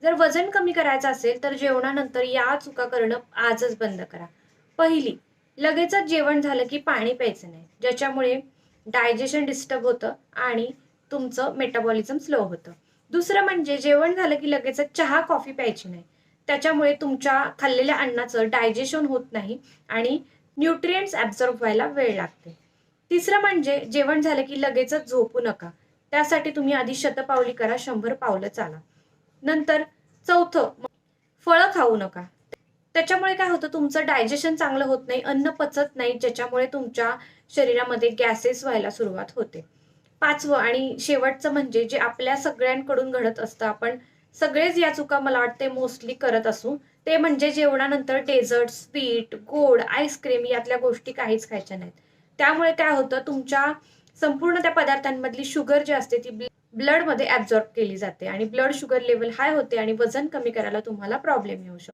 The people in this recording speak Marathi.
जर वजन कमी करायचं असेल तर जेवणानंतर या चुका करणं आजच बंद करा. पहिली, लगेचच जेवण झालं की पाणी प्यायचं नाही. ज्याच्यामुळे डायजेशन डिस्टर्ब होतं आणि तुमचं मेटाबॉलिझम स्लो होतं. दुसरं म्हणजे जेवण झालं की लगेचच चहा, कॉफी प्यायची नाही. त्याच्यामुळे तुमच्या खाल्लेल्या अन्नाचं डायजेशन होत नाही आणि न्यूट्रिएंट्स ॲब्झॉर्ब व्हायला वेळ लागते. तिसरं म्हणजे जेवण झालं की लगेचच झोपू नका. त्यासाठी तुम्ही आधी शतपावली करा, 100 पावलं चाला. नंतर चौथं, फळं खाऊ नका. त्याच्यामुळे काय होतं तुमचं डायजेशन चांगलं होत नाही, अन्न पचत नाही, ज्याच्यामुळे तुमच्या शरीरामध्ये गॅसेस व्हायला सुरुवात होते. 5वं आणि शेवटचं म्हणजे जे आपल्या सगळ्यांकडून घडत असतं, आपण सगळेच या चुका मला वाटते मोस्टली करत असू, ते म्हणजे जेवणानंतर डेझर्ट, स्वीट, गोड, आईस्क्रीम यातल्या गोष्टी काहीच खायच्या नाहीत. त्यामुळे काय होतं तुमच्या संपूर्ण त्या पदार्थांमधली शुगर जी असते ती ब्लडमध्ये ॲब्झॉर्ब केली जाते आणि ब्लड शुगर लेव्हल हाय होते आणि वजन कमी करायला तुम्हाला प्रॉब्लेम येऊ शकतो.